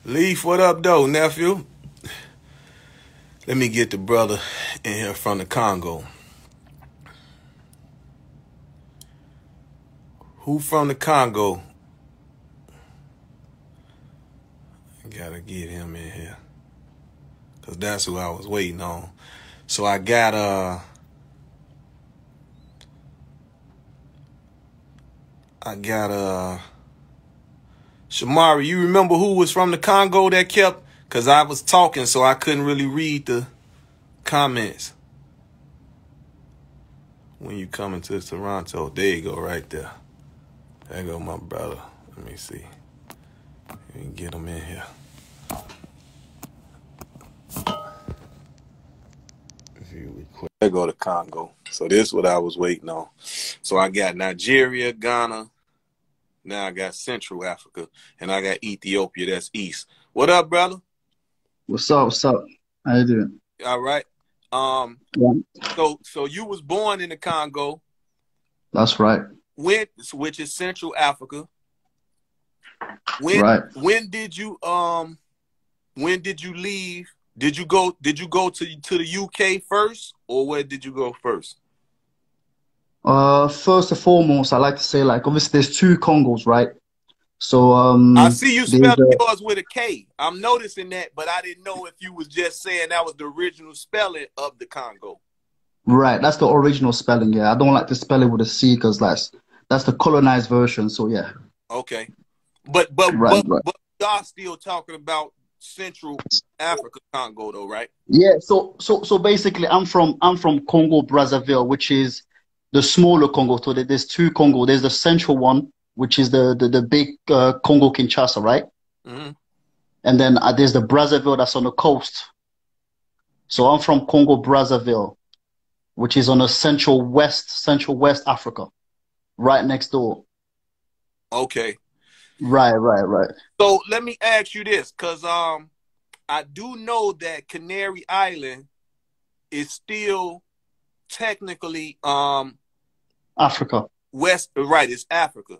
Leaf, what up, though, nephew? Let me get the brother in here from the Congo. Who from the Congo? I gotta get him in here, cause that's who I was waiting on. So I got Shamari. You remember who was from the Congo that kept? Cause I was talking, so I couldn't really read the comments. When you coming to Toronto, there you go, right there. There go my brother. Let me see. Let me get him in here. There go to Congo. So this is what I was waiting on. So I got Nigeria, Ghana. Now I got Central Africa, and I got Ethiopia. That's East. What up, brother? What's up? What's up? How you doing? All right. Yeah. So you was born in the Congo. That's right. Which is Central Africa. Right. When did you leave? Did you go to the UK first, or where did you go first? First and foremost, I like to say, like, obviously there's two Congos, right? So I see you spelling yours with a K. I'm noticing that, but I didn't know if you was just saying that was the original spelling of the Congo. Right, that's the original spelling. Yeah, I don't like to spell it with a C because that's the colonized version. So yeah. Okay, but right. y'all still talking about Central Africa, Congo, though, right? Yeah. So basically, I'm from Congo Brazzaville, which is the smaller Congo. So there's two Congo. There's the central one, which is the big Congo Kinshasa, right? Mm-hmm. And then there's the Brazzaville that's on the coast. So I'm from Congo Brazzaville, which is on the central west Africa, right next door. Okay. Right. So let me ask you this, because I do know that Canary Island is still technically Africa. West, right? It's Africa,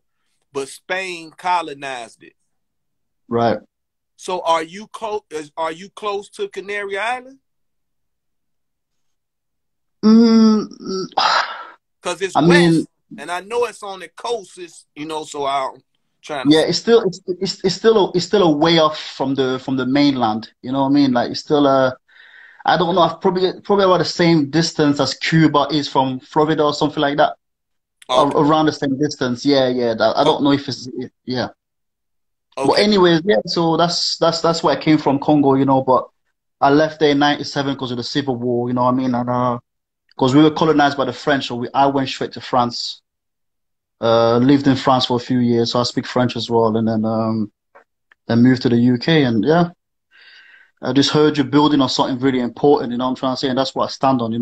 but Spain colonized it. Right. So are you close to Canary Island? Because it's west, and I know it's on the coast. It's so I'm trying to. Yeah, it's still a way off from the mainland. You know what I mean? Like it's still I don't know. I've probably about the same distance as Cuba is from Florida or something like that. Okay. Around the same distance. Yeah. I don't know if it's yeah. Okay. But anyways, yeah. So that's where I came from, Congo. But I left there in '97 because of the Civil War. You know what I mean? And because we were colonized by the French, so I went straight to France. Lived in France for a few years, so I speak French as well, and then moved to the UK. And yeah, I just heard you're building on something really important. You know what I'm trying to say, and that's what I stand on.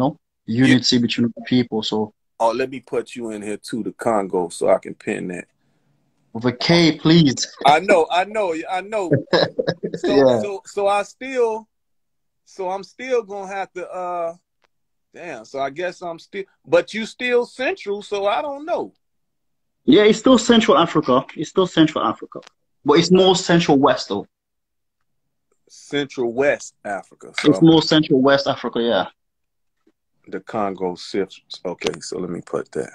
Unity between the people. So. Oh, let me put you in here too, the Congo, so I can pin that. With a K, please. I know. So I'm still gonna have to damn. So I guess but you still Central, so I don't know. Yeah, it's still Central Africa. But it's more Central West though. Central West Africa. So it's more Central West Africa, yeah. The Congo shifts. Okay, so let me put that.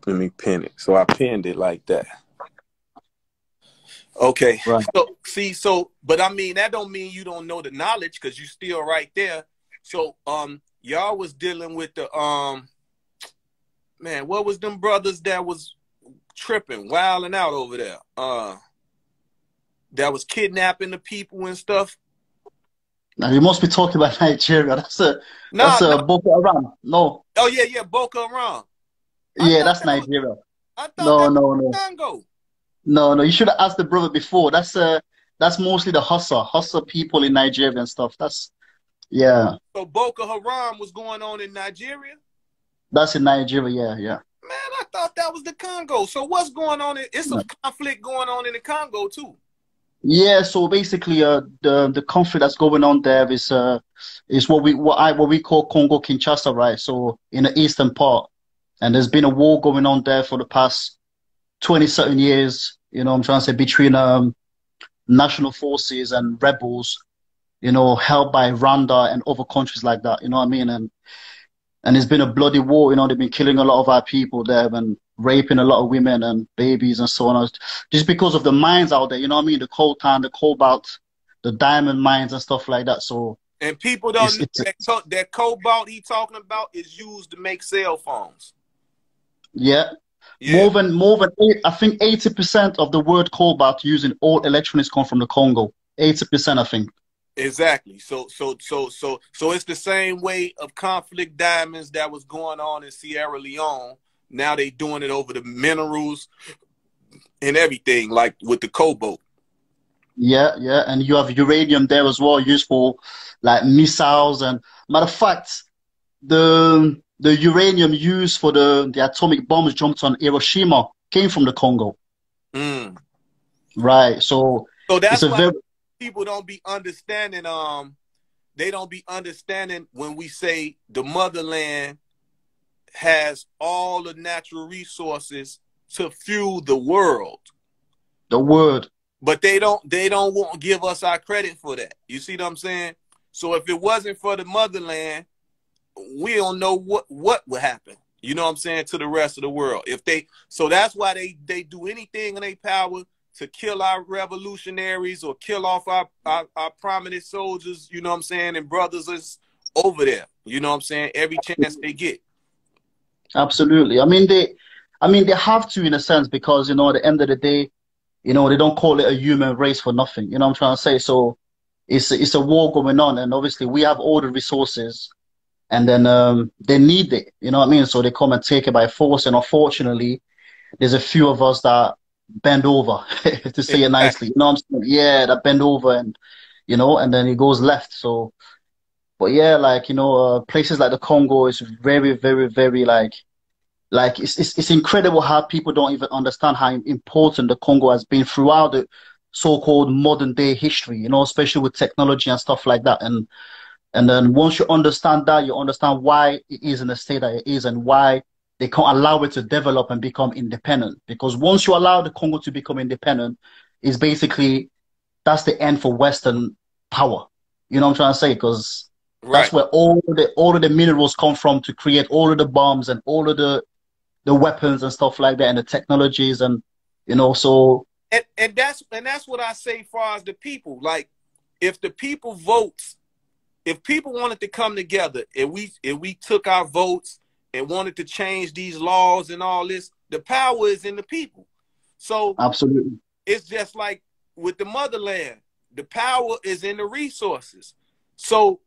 Let me pin it. So I pinned it like that. Okay. Right. But I mean, that don't mean you don't know the knowledge, because you still right there. So y'all was dealing with the man, what was them brothers that was tripping, wilding out over there? That was kidnapping the people and stuff. Now you must be talking about Nigeria. That's Boko Haram. No. Oh yeah, Boko Haram. Yeah, that's Nigeria. I thought that was Congo. No. You should have asked the brother before. That's mostly the Hausa people in Nigeria and stuff. Yeah. So Boko Haram was going on in Nigeria? That's in Nigeria, yeah. Man, I thought that was the Congo. So what's going on? It's some conflict going on in the Congo too. Yeah, so basically, the conflict that's going on there is what we call Congo Kinshasa, right? So in the eastern part, and there's been a war going on there for the past 20 certain years, you know what I'm trying to say, between national forces and rebels, you know, held by Rwanda and other countries like that, you know what I mean? And it's been a bloody war, you know, they've been killing a lot of our people there and raping a lot of women and babies and so on. Just because of the mines out there, you know what I mean? The coltan, the cobalt, the diamond mines and stuff like that. So And people don't know that cobalt he talking about is used to make cell phones. yeah. Yeah. I think 80% of the word cobalt used in all electronics come from the Congo. 80%, I think. Exactly. So it's the same way of conflict diamonds that was going on in Sierra Leone. Now they doing it over the minerals and everything, like with the cobalt. Yeah, yeah, and you have uranium there as well, used for like missiles. And matter of fact, the uranium used for the atomic bombs jumped on Hiroshima came from the Congo. Mm. Right. So it's that's a why very people don't be understanding. They don't be understanding when we say the motherland has all the natural resources to fuel the world. the word. But they don't want to give us our credit for that. You see what I'm saying? So if it wasn't for the motherland, we don't know what would happen. You know what I'm saying, to the rest of the world. So that's why they do anything in their power to kill our revolutionaries or kill off our prominent soldiers, you know what I'm saying, and brothers is over there. You know what I'm saying? Every chance they get. Absolutely. I mean they have to in a sense because, you know, at the end of the day, you know, they don't call it a human race for nothing. You know what I'm trying to say? So it's a war going on, and obviously we have all the resources, and then they need it. You know what I mean? So they come and take it by force, and unfortunately, there's a few of us that bend over, to say it nicely. You know what I'm saying? Yeah, that bend over, and you know, and then it goes left. So, but yeah, like, you know, places like the Congo is very, very, very like it's incredible how people don't even understand how important the Congo has been throughout the so-called modern day history, you know, especially with technology and stuff like that. And then once you understand that, you understand why it is in the state that it is and why they can't allow it to develop and become independent. Because once you allow the Congo to become independent, it's basically that's the end for Western power. You know what I'm trying to say? Because that's where all of the minerals come from to create all of the bombs and all of the weapons and stuff like that and the technologies, and you know, so and that's what I say far as the people. Like, if the people votes, if people wanted to come together and we took our votes and wanted to change these laws and all this, the power is in the people. So absolutely, it's just like with the motherland, the power is in the resources. So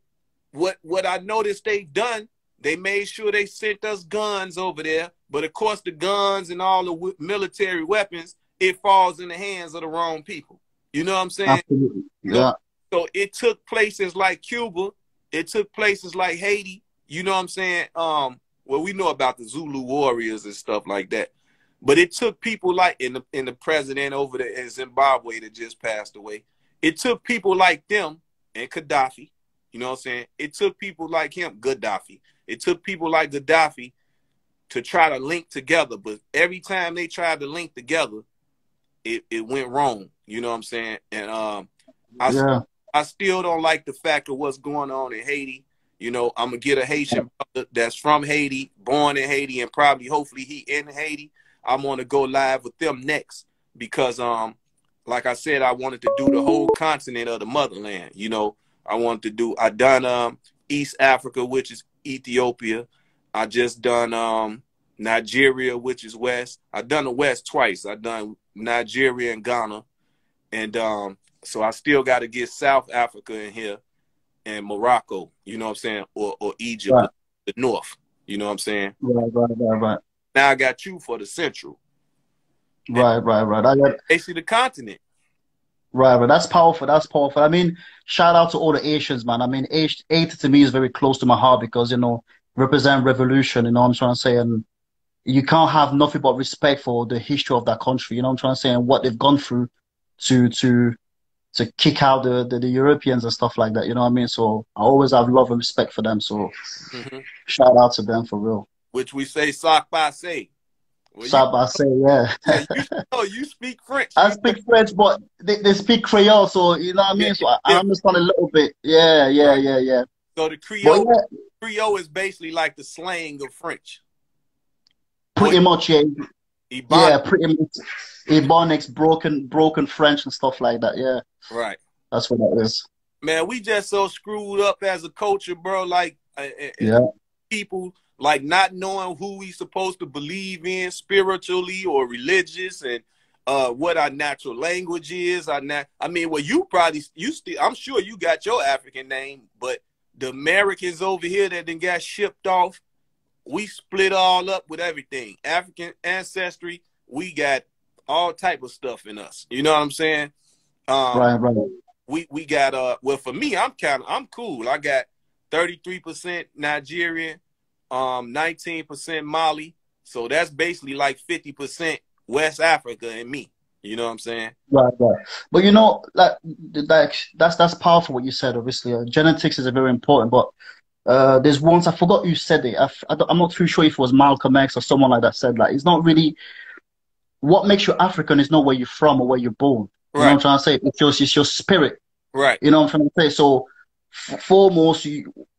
what I noticed they've done, they made sure they sent us guns over there. But of course, the guns and all the military weapons, it falls in the hands of the wrong people. You know what I'm saying? absolutely, yeah. So it took places like Cuba. It took places like Haiti. You know what I'm saying? Well, we know about the Zulu warriors and stuff like that. But it took people like in the president over there in Zimbabwe that just passed away. It took people like them and Gaddafi. You know what I'm saying? It took people like him, Gaddafi. It took people like Gaddafi to try to link together. But every time they tried to link together, it went wrong. You know what I'm saying? And I still don't like the fact of what's going on in Haiti. You know, I'm going to get a Haitian brother that's from Haiti, born in Haiti, and probably, hopefully, he in Haiti. I'm going to go live with them next because, like I said, I wanted to do the whole continent of the motherland. You know, I done East Africa, which is Ethiopia. I just done Nigeria, which is West. I done the West twice. I done Nigeria and Ghana. And so I still got to get South Africa in here and Morocco, you know what I'm saying, or Egypt, Right. the North, you know what I'm saying? Right. Now I got you for the Central. Right. Basically the continent. Right. That's powerful. That's powerful. I mean, shout out to all the Asians, man. I mean, Haiti to me is very close to my heart because, you know, represent revolution, you know what I'm trying to say? And you can't have nothing but respect for the history of that country, you know what I'm trying to say, and what they've gone through to kick out the Europeans and stuff like that, you know what I mean? So I always have love and respect for them. So shout out to them for real. Which we say sock by say. Well, you, So I say, yeah. yeah, you speak French. I You, speak French, but they speak Creole, so you know what I yeah, mean? So it's I different, understand a little bit. Yeah, yeah, right? yeah, yeah. So the But Creole, yeah, Creole is basically like the slang of French, or pretty much, yeah. Ebonics, Yeah, pretty much. Ebonics, broken French and stuff like that. Yeah, right? that's what that is. Man, we just so screwed up as a culture, bro. Like Yeah, people like not knowing who we supposed to believe in spiritually or religious, and what our natural language is. I mean, well, you probably you still. I'm sure you got your African name, but the Americans over here that then got shipped off, we split all up with everything. African ancestry, we got all type of stuff in us. You know what I'm saying? Um, right, right. we got well, for me, I'm cool. I got 33% Nigerian, 19% Mali. So that's basically like 50% West Africa and me. You know what I'm saying? Right, right. But that's powerful what you said. Obviously, genetics is a very important. But there's once I forgot who said it. I'm not too sure if it was Malcolm X or someone like that said like it's not really what makes you African is not where you're from or where you're born. You know what Right, I'm trying to say? It's your spirit. right, You know what I'm trying to say? So foremost,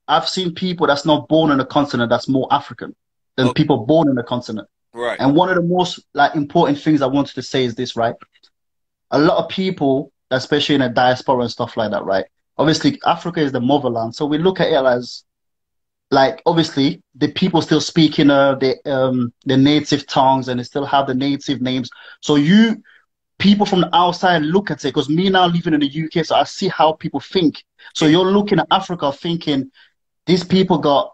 I've seen people that's not born in a continent that's more African than okay, people born in the continent. right, And one of the most like important things I wanted to say is this, right? A lot of people, especially in the diaspora and stuff like that, right? Obviously, Africa is the motherland, so we look at it as like obviously the people still speaking the native tongues and they still have the native names. So you people from the outside look at it because me now living in the UK, so I see how people think. So yeah, you're looking at Africa thinking these people got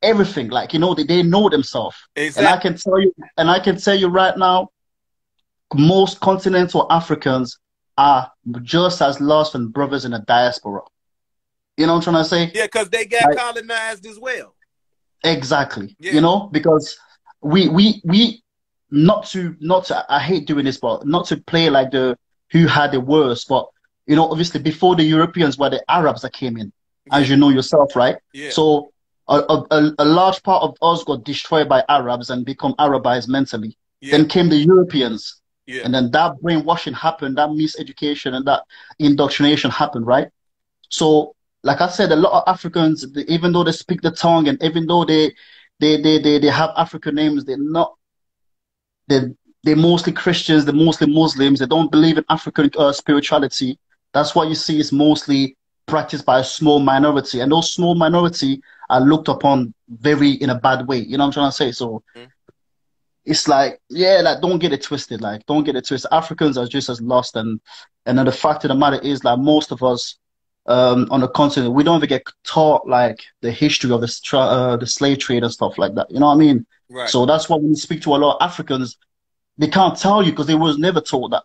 everything, like you know they know themselves. And exactly, I can tell you right now, most continental Africans are just as lost and brothers in the diaspora. You know what I'm trying to say? yeah, because they got Like colonized as well. exactly. You Yeah, know, because we not to I hate doing this, but not to play like the who had the worst, but you know, obviously before the Europeans were the Arabs that came in, yeah, as you know yourself, right? yeah, So a large part of us got destroyed by Arabs and become Arabized mentally. yeah, Then came the Europeans, yeah, and then that brainwashing happened, that miseducation and that indoctrination happened, right? So, like I said, a lot of Africans, even though they speak the tongue and even though they have African names, they they're mostly Christians, they're mostly Muslims. They don't believe in African spirituality. That's why you see it's mostly practiced by a small minority, and those small minority are looked upon very in a bad way. You know what I'm trying to say? So mm, it's like, yeah, like don't get it twisted. Like don't get it twisted. Africans are just as lost, and then the fact of the matter is, like most of us on the continent, we don't even get taught like the history of the slave trade and stuff like that. You know what I mean? right, So that's why when you speak to a lot of Africans, they can't tell you because they was never taught that.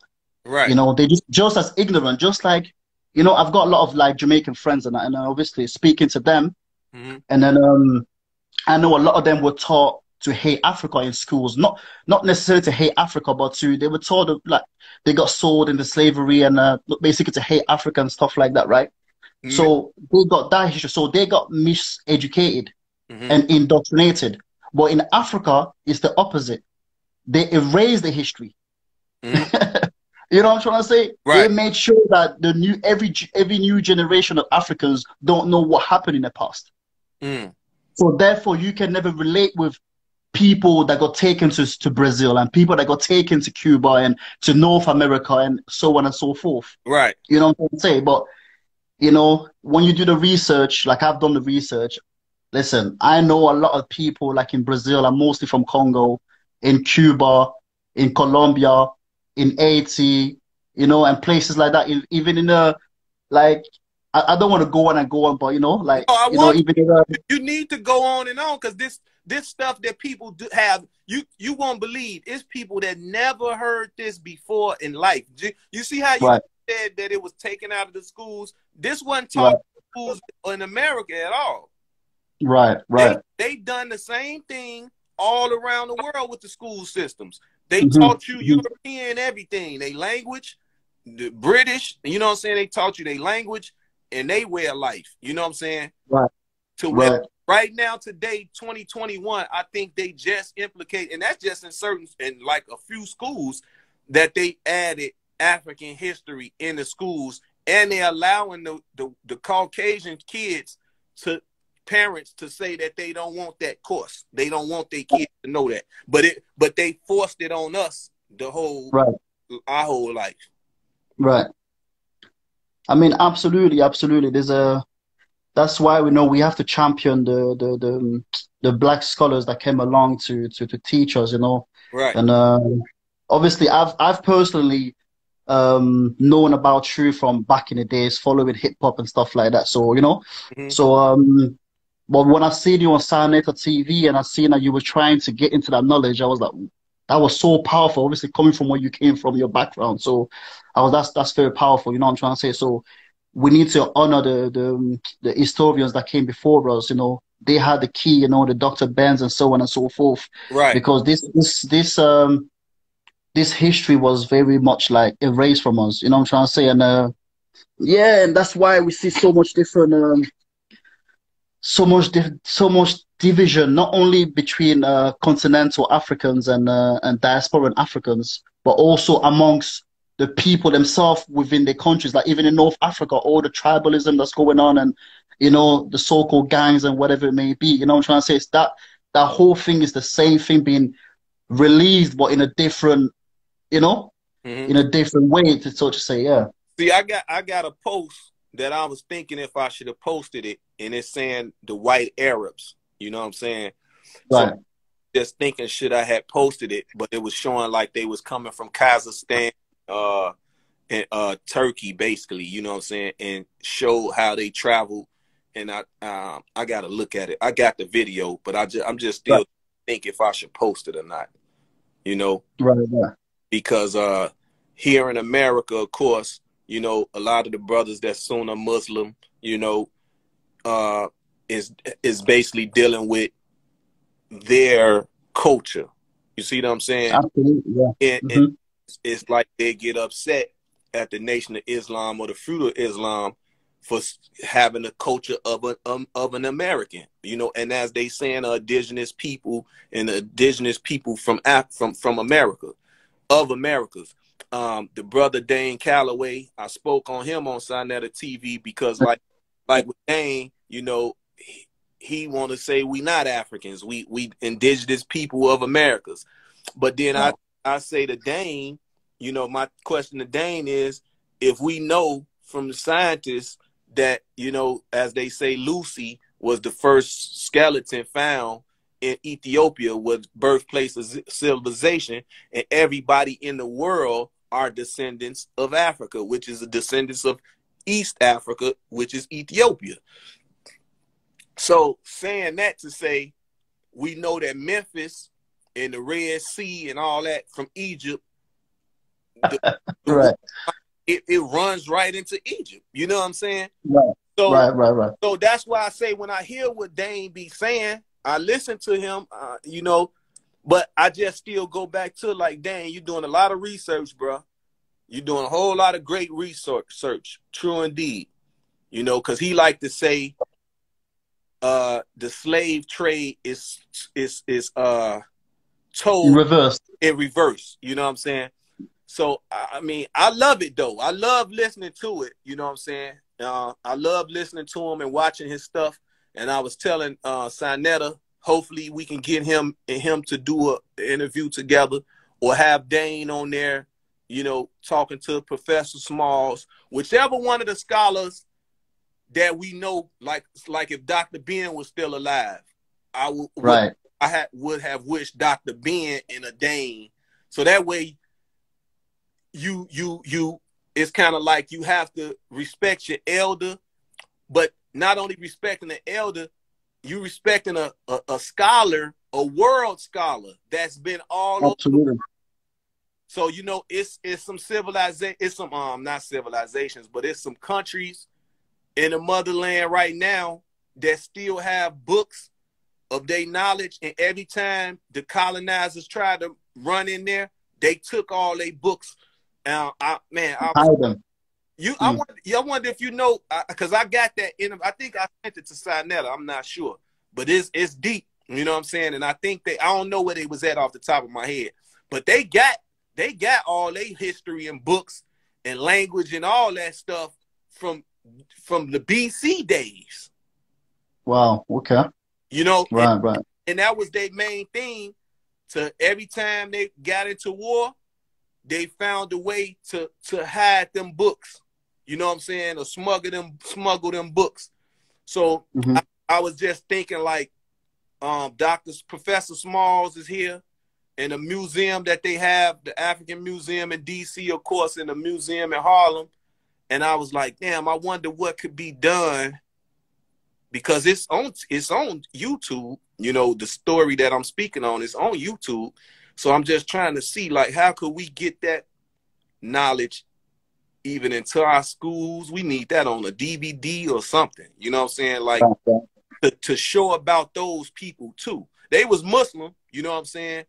You right, know, they just as ignorant, just like, you know, I've got a lot of like Jamaican friends and obviously speaking to them, mm-hmm, and then I know a lot of them were taught to hate Africa in schools, not necessarily to hate Africa, but they were taught like they got sold into slavery and basically to hate Africa and stuff like that, right? So they got that history, so they got miseducated mm-hmm, and indoctrinated. But in Africa, it's the opposite. They erased the history. mm-hmm, You know what I'm trying to say? They right, made sure that every new generation of Africans don't know what happened in the past. mm, So therefore, you can never relate with people that got taken to Brazil and people that got taken to Cuba and to North America and so on and so forth. right, You know what I'm trying to say? But you know, when you do the research, like I've done the research, listen, I know a lot of people like in Brazil, I'm mostly from Congo, in Cuba, in Colombia, in Haiti, you know, and places like that. Even in like, I don't want to go on and go on, but you know, no, like, I you know, want even in you need to go on and on because this stuff that people do have, you won't believe. It's people that never heard this before in life. You see how you right, said that it was taken out of the schools? This wasn't taught right, in schools in America at all. right, right. They done the same thing all around the world with the school systems. They Hmm. taught you European everything, they language, the British, you know what I'm saying? They taught you their language and they way of life. You know what I'm saying? Right, To where right. right now, today, 2021, I think they just implicate, and that's just in certain, in like a few schools, that they added African history in the schools, and they're allowing the Caucasian kids to parents to say that they don't want that course. They don't want their kids to know that. But they forced it on us our whole life. Right. I mean, absolutely, absolutely. That's why we know we have to champion the black scholars that came along to teach us, you know. Right. And obviously, I've personally known about True from back in the days, following hip hop and stuff like that. So, you know, but when I seen you on Saneta TV and I seen that you were trying to get into that knowledge, I was like, that was so powerful. Obviously, coming from where you came from, your background. So, that's very powerful. You know what I'm trying to say? So, we need to honor the historians that came before us. You know, they had the key. You know, the Dr. Benz and so on and so forth. Right. Because this history was very much like erased from us. You know what I'm trying to say? And yeah, and that's why we see so much different. So much division, not only between continental Africans and diasporan Africans, but also amongst the people themselves within their countries. Like even in North Africa, all the tribalism that's going on, and you know the so-called gangs and whatever it may be. You know what I'm trying to say? It's that whole thing is the same thing being released, but in a different, you know, in a different way, to so to say. Yeah. See, I got a post that I was thinking if I should have posted it, and it's saying the white Arabs. You know what I'm saying? Right. So just thinking should I had posted it, but it was showing like they was coming from Kazakhstan and Turkey, basically. You know what I'm saying? And showed how they traveled. And I got to look at it. I got the video, but I'm just still thinking if I should post it or not. You know? Right. Yeah. Because here in America, of course, you know, a lot of the brothers that's Sunni Muslim, you know, is basically dealing with their culture. You see what I'm saying? Absolutely, yeah. And it's like they get upset at the Nation of Islam or the Fruit of Islam for having a culture of an American, you know. And as they saying, indigenous people and indigenous people from America, of Americas. The brother Dane Calloway, I spoke on him on Sinetta TV because like with Dane, you know, he want to say we not Africans, we indigenous people of Americas. But then I say to Dane, you know, my question to Dane is, if we know from the scientists that, you know, as they say, Lucy was the first skeleton found in Ethiopia, was birthplace of civilization, and everybody in the world are descendants of Africa, which is the descendants of East Africa, which is Ethiopia. So saying that to say, we know that Memphis and the Red Sea and all that from Egypt, right. It runs right into Egypt. You know what I'm saying? Right. So, right. So that's why I say when I hear what Dane be saying, I listen to him, you know, but I just still go back to like, Dane, you're doing a lot of research, bro. You're doing a whole lot of great research. True indeed. You know, because he like to say the slave trade is told in reverse. You know what I'm saying? So, I mean, I love it, though. I love listening to it. You know what I'm saying? I love listening to him and watching his stuff. And I was telling Sinetta, hopefully we can get him to do an interview together, or have Dane on there, you know, talking to Professor Smalls, whichever one of the scholars that we know, like if Dr. Ben was still alive, I would have wished Dr. Ben and a Dane. So that way you it's kind of like you have to respect your elder, but not only respecting the elder, you respecting a scholar, a world scholar that's been all over. So, you know, it's some civilization, it's some not civilizations, but it's some countries in the motherland right now that still have books of their knowledge, and every time the colonizers tried to run in there, they took all their books. I wonder if you know, because I got that in. I think I sent it to Sinetta. I'm not sure, but it's deep. You know what I'm saying? And I think I don't know where they was at off the top of my head, but they got all their history and books and language and all that stuff from the BC days. Wow. Okay. You know, Right. And that was their main thing. To every time they got into war, they found a way to hide them books. You know what I'm saying? Or smuggle them books. So I was just thinking, like, Professor Smalls is here, and the museum that they have, the African Museum in DC, of course, and the museum in Harlem. And I was like, damn, I wonder what could be done, because it's on YouTube. You know, the story that I'm speaking on is on YouTube. So I'm just trying to see, like, how could we get that knowledge even into our schools? We need that on a DVD or something. You know what I'm saying? Like, to show about those people too. They was Muslim, you know what I'm saying?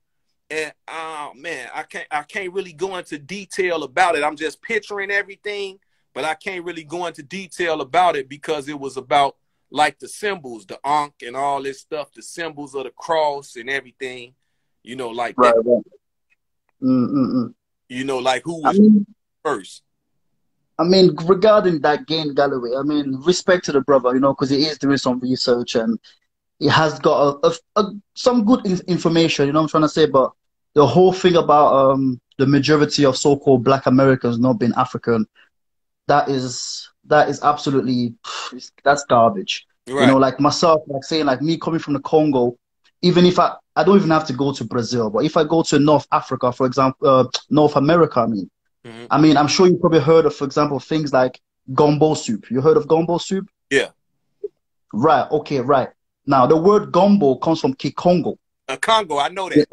And man, I can't really go into detail about it. I'm just picturing everything, but I can't really go into detail about it because it was about, like, the symbols, the Ankh and all this stuff, the symbols of the cross and everything, you know, like that. Right. You know, like who was first. I mean, regarding that Gain Galloway, I mean, respect to the brother, you know, because he is doing some research and he has got some good information, you know what I'm trying to say? But the whole thing about the majority of so-called Black Americans not being African, that is absolutely, that's garbage. Right. You know, like myself, like saying, like me coming from the Congo, even if I don't even have to go to Brazil, but if I go to North Africa, for example, North America, I mean, I'm sure you probably heard of, for example, things like gumbo soup. You heard of gumbo soup? Yeah. Right. Okay. Right. Now, the word gumbo comes from Kongo. Congo, I know that.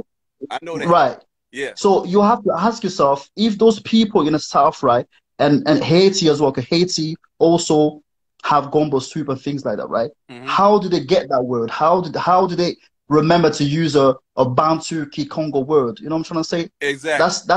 I know that. Right. Yeah. So you have to ask yourself, if those people in the South, right, and Haiti as well, because Haiti also have gumbo soup and things like that, right? How did they get that word? How did they remember to use a Bantu Kongo word? You know what I'm trying to say? Exactly.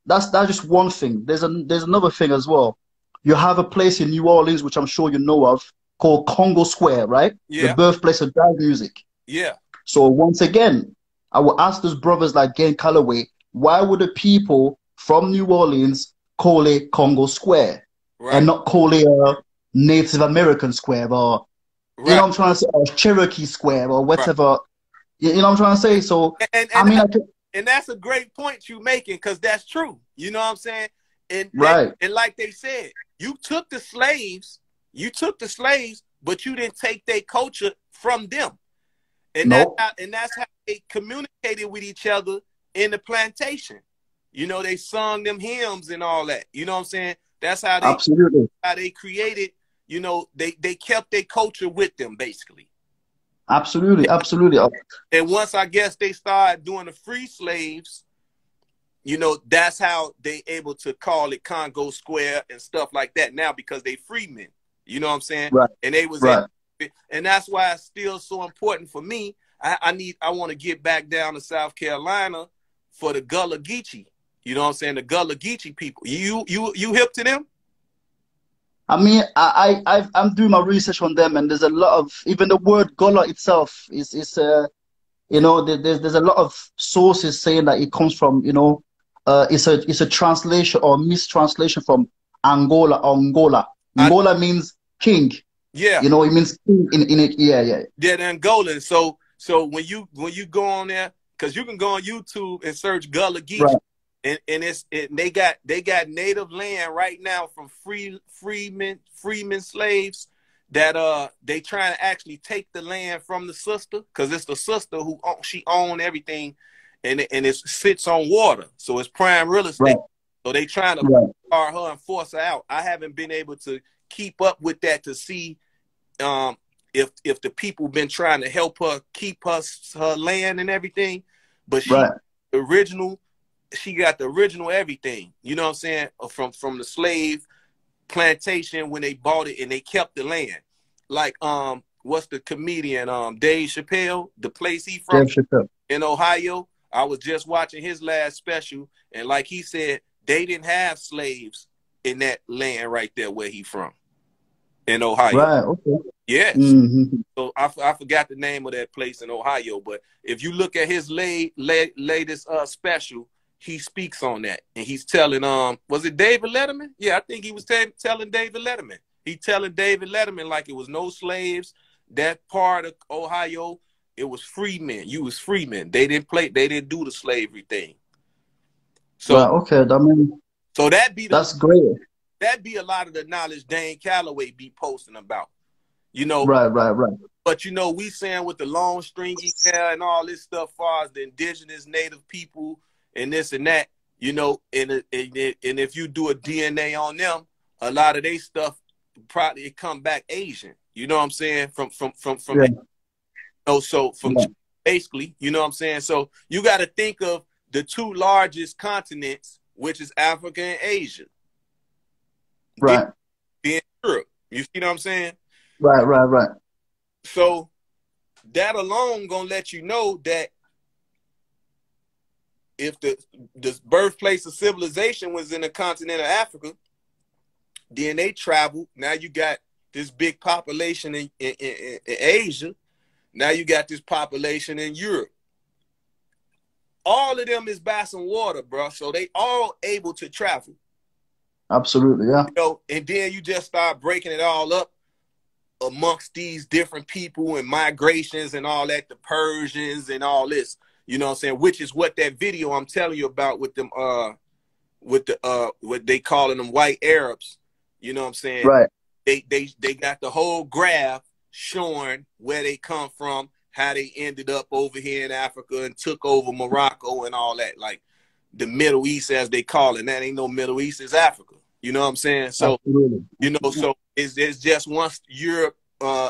That's just one thing. There's another thing as well. You have a place in New Orleans, which I'm sure you know of, called Kongo Square, right? Yeah. The birthplace of jazz music. Yeah. So once again, I will ask those brothers like Gain Calloway, why would the people from New Orleans call it Kongo Square and not call it a Native American Square or, you know what I'm trying to say, or Cherokee Square or whatever. You know what I'm trying to say? So, and that's a great point you're making, because that's true. You know what I'm saying? And like they said, you took the slaves, but you didn't take their culture from them. And that's how they communicated with each other in the plantation. You know, they sung them hymns and all that. You know what I'm saying? That's how they created, you know, they kept their culture with them, basically. Absolutely. And once, I guess, they started doing the free slaves, you know, that's how they able to call it Congo Square and stuff like that now, because they free men. You know what I'm saying? Right. And they was and that's why it's still so important for me. I want to get back down to South Carolina for the Gullah Geechee. You know what I'm saying? The Gullah Geechee people. You hip to them? I mean, I'm doing my research on them, and there's a lot of, even the word Gullah itself is you know, there's a lot of sources saying that it comes from, you know, it's a translation or mistranslation from Angola. Angola means king. Yeah. You know, it means king in it. Yeah, the Angolan. So when you go on there, because you can go on YouTube and search Gullah Geechee. And they got native land right now from freemen slaves that they trying to actually take the land from the sister, because it's the sister who she owned everything, and it sits on water, so it's prime real estate. So they trying to bar her and force her out. I haven't been able to keep up with that to see if the people been trying to help her keep her land and everything, but she got the original everything, you know what I'm saying, from the slave plantation when they bought it and they kept the land. Like what's the comedian Dave Chappelle, the place he from in Ohio? I was just watching his last special, and like he said, they didn't have slaves in that land right there where he from in Ohio. Right. Okay. Yes. Mm-hmm. So I forgot the name of that place in Ohio, but if you look at his latest special, he speaks on that, and he's telling was it David Letterman? Yeah, I think he was telling David Letterman. He telling David Letterman like it was no slaves. That part of Ohio, it was free men. You was free men. They didn't do the slavery thing. Right. So Okay. I mean, so that's great. that be a lot of the knowledge Dane Calloway be posting about. You know, Right. Right. Right. but you know, we saying with the long stringy hair and all this stuff, far as the indigenous native people and this and that, you know, and if you do a DNA on them, a lot of their stuff probably come back Asian. You know what I'm saying? From Yeah. so from Yeah. basically, you know what I'm saying? So you got to think of the two largest continents, which is Africa and Asia. Right. Being Europe. You see what I'm saying? Right. Right. Right. So that alone gonna let you know that if the birthplace of civilization was in the continent of Africa, then they traveled. Now you got this big population in Asia. Now you got this population in Europe. All of them is by some water, bro. So they all able to travel. Absolutely. Yeah. You know, and then you just start breaking it all up amongst these different people and migrations and all that, the Persians and all this, you know what I'm saying? Which is what that video I'm telling you about with them, with the, what they calling them white Arabs, you know what I'm saying? Right. They got the whole graph showing where they come from, how they ended up over here in Africa and took over Morocco and all that. Like the Middle East, as they call it. That ain't no Middle East, it's Africa. You know what I'm saying? So, absolutely. you know, so it's just once Europe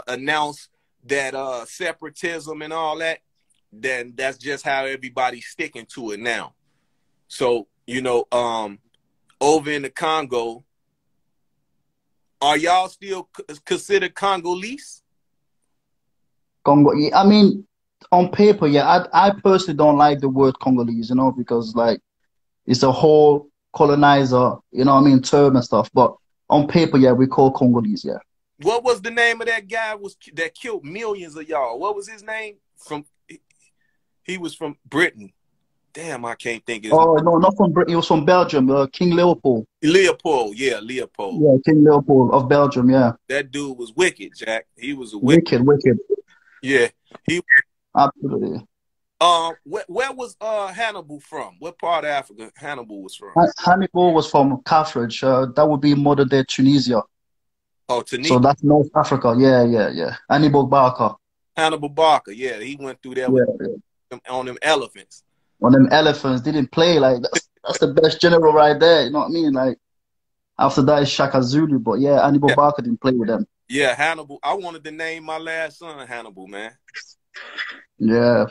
announced that separatism and all that, then that's just how everybody's sticking to it now. So, you know, over in the Congo, are y'all still considered Congolese? Congo. Yeah, I mean, on paper, yeah. I personally don't like the word Congolese, you know, because like it's a whole colonizer, you know what I mean, term and stuff. But on paper, yeah, we call Congolese, yeah. What was the name of that guy that killed millions of y'all? What was his name? He was from Britain. Damn, I can't think of his name. Oh no, not from Britain. He was from Belgium. King Leopold. Leopold, yeah, Leopold. Yeah, King Leopold of Belgium. Yeah. That dude was wicked, Jack. He was a wicked, wicked. Yeah, he. Absolutely. Where was Hannibal from? What part of Africa Hannibal was from? Hannibal was from Carthage. That would be modern day Tunisia. Oh, Tunisia. So that's North Africa. Yeah, yeah, yeah. Hannibal Barca. Hannibal Barca. Yeah, he went through there with them, on them elephants. On them elephants, didn't play like that's the best general right there. You know what I mean? Like after that is Shaka Zulu, but yeah, Hannibal Barca didn't play with them. Yeah, Hannibal. I wanted to name my last son Hannibal, man. Yeah.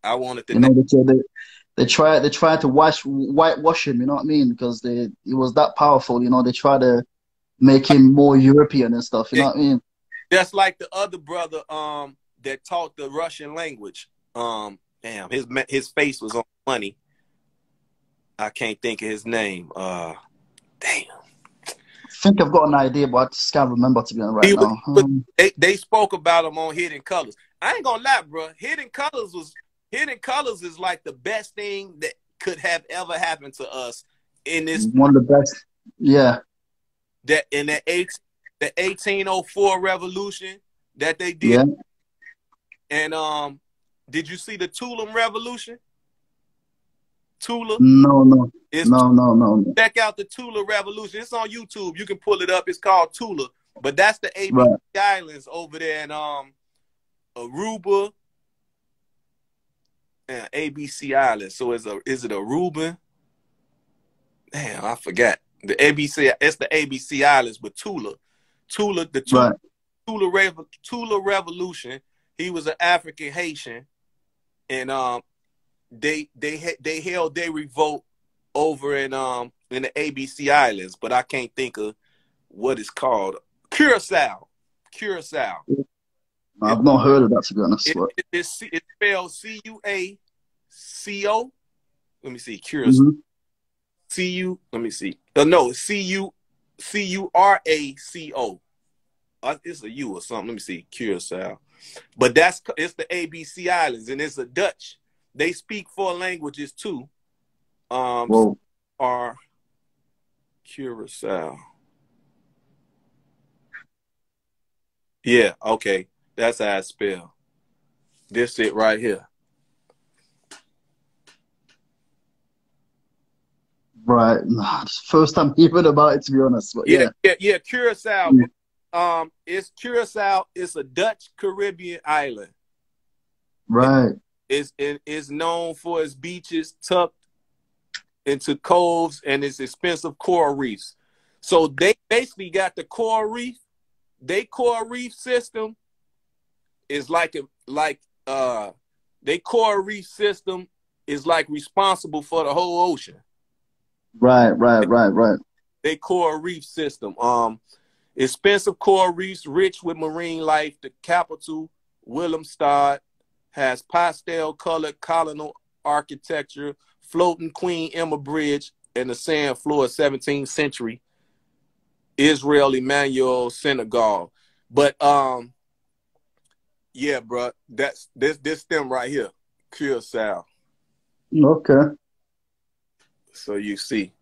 I wanted to. You know, they tried to whitewash him. You know what I mean? Because he was that powerful. You know, they try to make him more European and stuff. You know what I mean? Just like the other brother that taught the Russian language. Damn, his face was on money. I can't think of his name. Damn. I think I've got an idea, but I just can't remember to be honest right now. They spoke about him on Hidden Colors. I ain't gonna lie, bro. Hidden Colors is like the best thing that could have ever happened to us in this. One of the best. Yeah. That in the 1804 revolution that they did. Yeah. And did you see the Tulum Revolution? Tula? No. No. Check out the Tula Revolution. It's on YouTube. You can pull it up. It's called Tula. But that's the ABC Islands over there in Aruba. Yeah, ABC Islands. So is it Aruba? Damn, I forgot. The ABC, it's the ABC Islands with Tula. Tula Revolution. He was an African Haitian, and they held their revolt over in the ABC Islands, but I can't think of what it's called. Curacao. I've not heard of that, to be honest. It's spelled C-U-A-C-O. Let me see. Curacao. C-U. Let me see. No, C-U-R-A-C-O. It's a U or something. Let me see. Curacao. But it's the ABC Islands, and it's a Dutch. They speak 4 languages too. Whoa. Are Curacao. Yeah, okay. That's how I spell. This it right here. Right. Nah, it's the first time hearing about it, to be honest. But Yeah, yeah. yeah, Curacao. Mm. It's Curacao. It's a Dutch Caribbean island. Right. It's known for its beaches tucked into coves and its expensive coral reefs. So they basically got the coral reef. They coral reef system is they coral reef system is like responsible for the whole ocean. Right. Right. They coral reef system. Expensive coral reefs, rich with marine life. The capital, Willemstad, has pastel-colored colonial architecture, floating Queen Emma Bridge, and the sand floor of 17th century Israel Emmanuel Synagogue. But yeah, bro, that's this them right here, Curacao. Okay. So you see.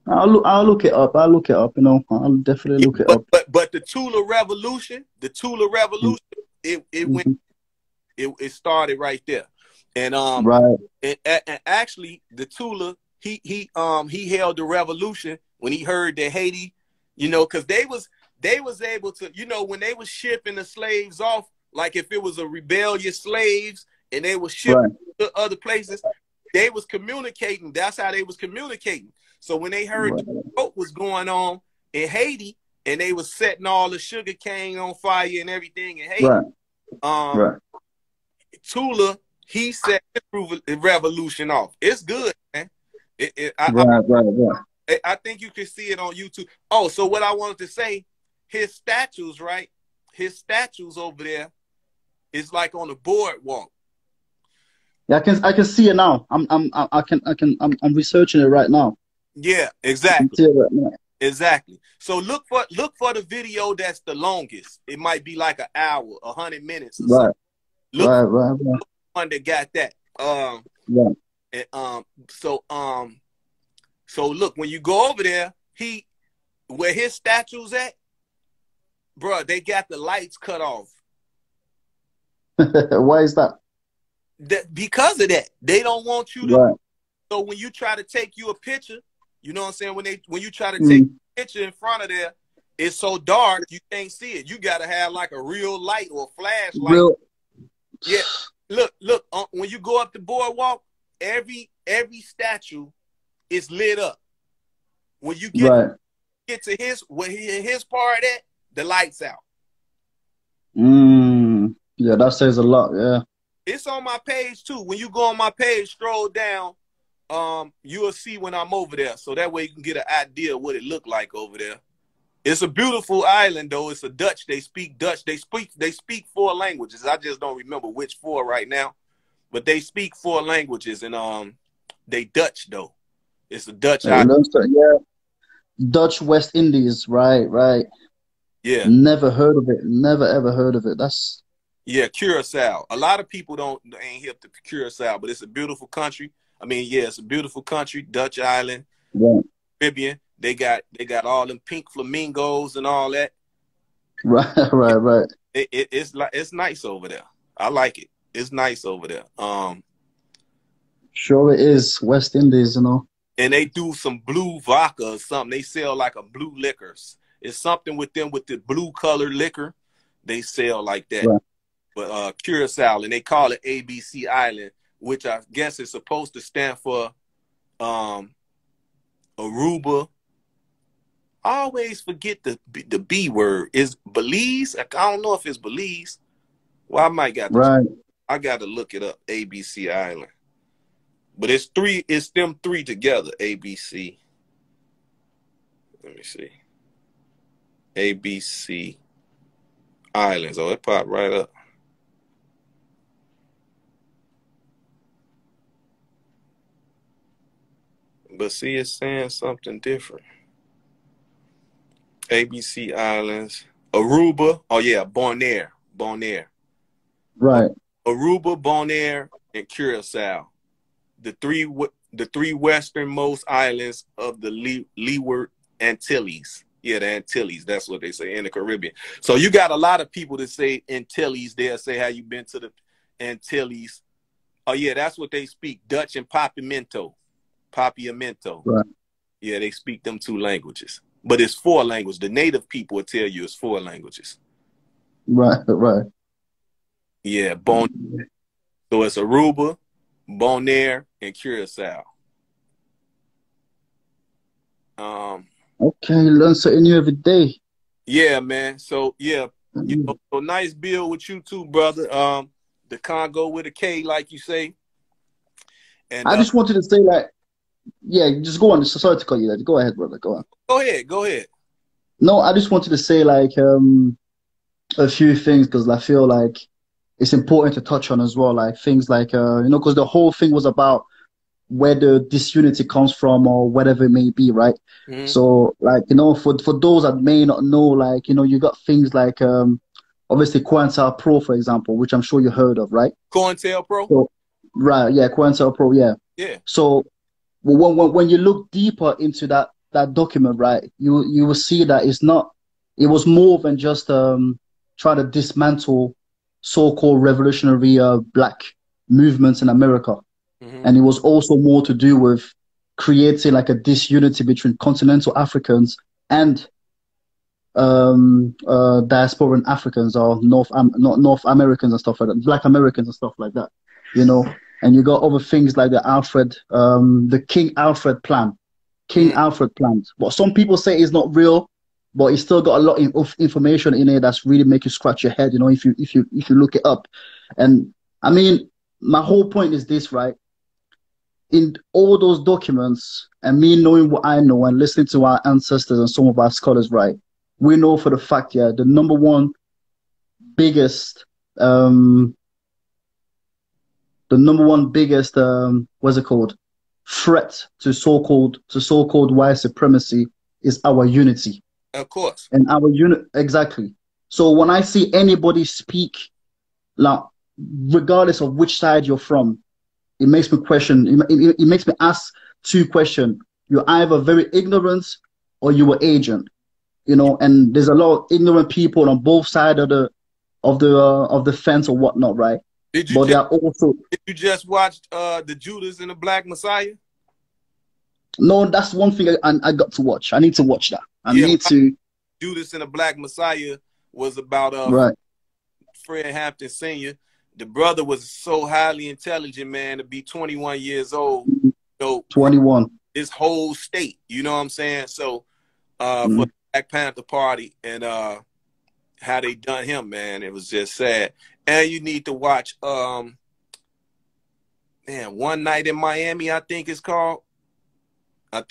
I'll look it up. I'll look it up, you know. I'll definitely Yeah, look it up. but the Tula Revolution, Mm-hmm. it started right there. And Right. and actually the Tula, he held the revolution when he heard that Haiti, you know, because they was able to, you know, when they was shipping the slaves off, like if it was a rebellious slaves and they were shipping Right. to other places, they was communicating. That's how they was communicating. So when they heard Right. the vote was going on in Haiti and they was setting all the sugar cane on fire and everything in Haiti, Right. um, Right. Tula, he set the revolution off. It's good, man. Right. I think you can see it on YouTube. Oh, so what I wanted to say, his statues, right? His statues over there is like on the boardwalk. Yeah, I can see it now. I'm researching it right now. Yeah, I can exactly. see it right now. Exactly. So look for the video that's the longest. It might be like an hour, 100 minutes or something. Right. Look for Right. the one that got that. Right. And, so look, when you go over there, where his statue's at, bro, they got the lights cut off. Why is that? Because of that, they don't want you to. Right. So when you try to take you a picture, you know what I'm saying? When you try to take a picture in front of there, it's so dark you can't see it. You gotta have like a real light or a flashlight. Real. Yeah. Look. When you go up the boardwalk, every statue is lit up. When you get to his part at, the lights out. Yeah, that says a lot. Yeah. It's on my page too. When you go on my page, scroll down, you'll see when I'm over there. So that way you can get an idea of what it looked like over there. It's a beautiful island though. It's a Dutch. They speak Dutch. They speak 4 languages. I just don't remember which 4 right now. But they speak 4 languages and they Dutch though. It's a Dutch island. Yeah. Dutch West Indies. Right. Yeah. Never heard of it. Never ever heard of it. That's Curacao. A lot of people ain't hip to Curacao, but it's a beautiful country. I mean, yeah, it's a beautiful country, Dutch island, Caribbean. They got all them pink flamingos and all that. Right. It's nice over there. I like it. It's nice over there. Sure it is. West Indies, you know. And they do some blue vodka or something. They sell like a blue liquors. It's something with them with the blue colored liquor. They sell like that. Right. But Curacao, and they call it ABC Island, which I guess is supposed to stand for Aruba. I always forget the B word. Is Belize? I don't know if it's Belize. Well, I might got I got to look it up. ABC Island, but it's them 3 together. ABC. Let me see. ABC Islands. Oh, it popped right up. But see, it's saying something different. ABC Islands. Aruba. Oh yeah, Bonaire. Bonaire. Right. Aruba, Bonaire, and Curacao. The three westernmost islands of the Leeward Antilles. Yeah, the Antilles. That's what they say in the Caribbean. So you got a lot of people that say Antilles. They'll say, "Have you been to the Antilles?" Oh yeah, that's what they speak. Dutch and Papiamento. Papiamento. Right. Yeah, they speak them two languages. But it's four languages. The native people will tell you it's four languages. Right. Right. Yeah, so it's Aruba, Bonaire, and Curacao. Okay, learn something new every day. Yeah, man. So yeah, so nice build with you too, brother. The Congo with a K, like you say. And I just wanted to say, like, yeah, just go on. Sorry to cut you there. Go ahead, brother. Go on. Go ahead. Go ahead. No, I just wanted to say, like, a few things because I feel like it's important to touch on as well. Like things like, you know, because the whole thing was about where the disunity comes from or whatever it may be, right? Mm-hmm. So, like, you know, for those that may not know, like, you know, you got things like, obviously, COINTELPRO, for example, which I'm sure you heard of, right? COINTELPRO? So, right, yeah, COINTELPRO, yeah. Yeah. So, when you look deeper into that document, right, you will see that it was more than just try to dismantle so-called revolutionary black movements in America. Mm-hmm. And it was also more to do with creating like a disunity between continental Africans and diasporan Africans or North Americans and stuff like that, Black Americans and stuff like that, you know. And you got other things like the King Alfred plan. Alfred plan. What some people say is not real, but it's still got a lot of information in it that's really make you scratch your head, you know, if you look it up. And I mean, my whole point is this, right? In all those documents, and me knowing what I know and listening to our ancestors and some of our scholars, right, we know for the fact, yeah, the number one biggest, what's it called, threat to so-called white supremacy is our unity. Of course. And our unit, exactly. So when I see anybody speak, like, regardless of which side you're from, it makes me question, it makes me ask two questions. You're either very ignorant or you were agent, you know, and there's a lot of ignorant people on both sides of the fence or whatnot, right? Did you just watch the Judas and the Black Messiah? No, that's one thing I got to watch. I need to watch that. Judas and the Black Messiah was about right. Fred Hampton Sr. The brother was so highly intelligent, man, to be 21 years old. So 21. His whole state, you know what I'm saying? So for the Black Panther Party and how they done him, man, it was just sad. And you need to watch One Night in Miami, I think it's called. Not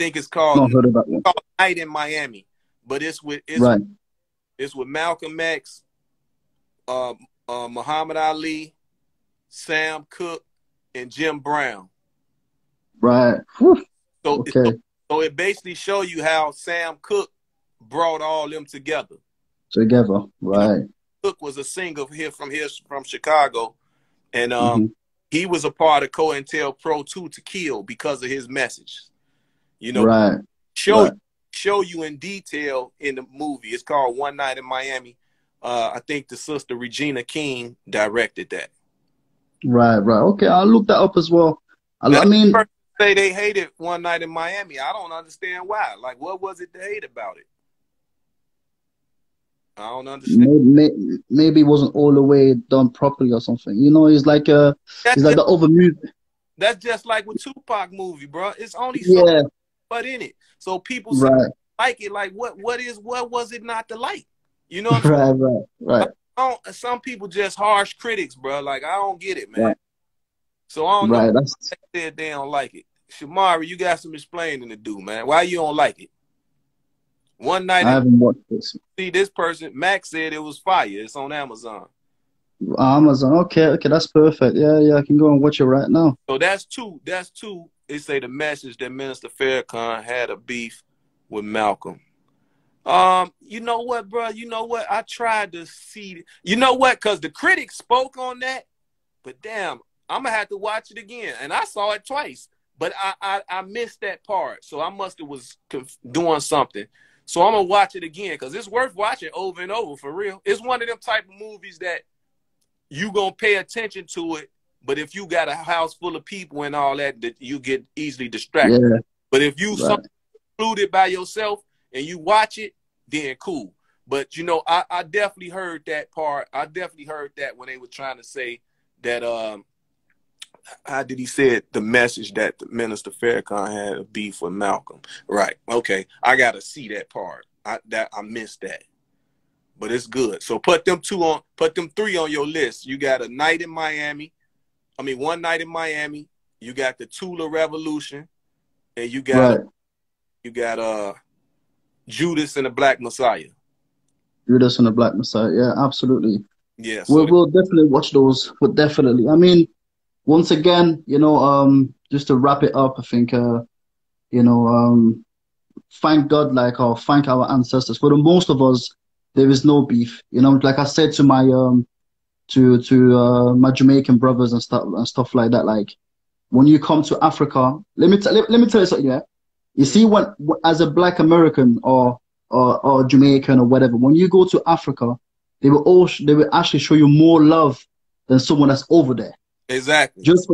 heard of that one. Called Night in Miami. But it's with Malcolm X, Muhammad Ali, Sam Cooke, and Jim Brown. Right. So it basically show you how Sam Cooke brought all them together. Right. You know, Cooke was a singer from Chicago, and he was a part of COINTELPRO too to kill because of his message. You know, right. Show you in detail in the movie. It's called One Night in Miami. I think the sister Regina King directed that. Right. Okay, I'll look that up as well. I mean, say they hated One Night in Miami. I don't understand why. Like, what was it to hate about it? I don't understand. Maybe it wasn't all the way done properly or something. You know, it's like the other movie. That's just like with Tupac movie, bro. It's only but in it. So people like it. Like, what was it not to like? You know what I'm saying? Right. Some people just harsh critics, bro. Like, I don't get it, man. Right. So I don't know. They don't like it. Shamari, you got some explaining to do, man. Why you don't like it? One night. I haven't watched this. See, this person, Max, said it was fire. It's on Amazon. Amazon. Okay, that's perfect. Yeah, I can go and watch it right now. So that's two. They say the message that Minister Farrakhan had a beef with Malcolm. You know what, bro? You know what? I tried to see. You know what? Because the critics spoke on that, but damn, I'm gonna have to watch it again. And I saw it twice, but I missed that part, so I must have was doing something. So I'm gonna watch it again because it's worth watching over and over for real. It's one of them type of movies that you gonna pay attention to it, but if you got a house full of people and all that, that you get easily distracted. Yeah, But if you right. included by yourself and you watch it, then cool. But you know, I definitely heard that part. I definitely heard that when they were trying to say that how did he say it? The message that the Minister Farrakhan had a beef with Malcolm. Right. Okay. I gotta see that part. I missed that. But it's good. So put them three on your list. You got A Night in Miami. I mean, One Night in Miami. You got the Tula Revolution, and you got Judas and the Black Messiah. Judas and the Black Messiah. Yeah, absolutely. Yeah. So We'll definitely watch those. But definitely. I mean, once again, just to wrap it up, I think, thank God, or thank our ancestors. For the most of us, there is no beef. Like I said to my my Jamaican brothers and stuff like that. Like when you come to Africa, let me tell you something. Yeah, you see, when as a Black American or Jamaican or whatever, when you go to Africa, they will actually show you more love than someone that's over there. exactly. Just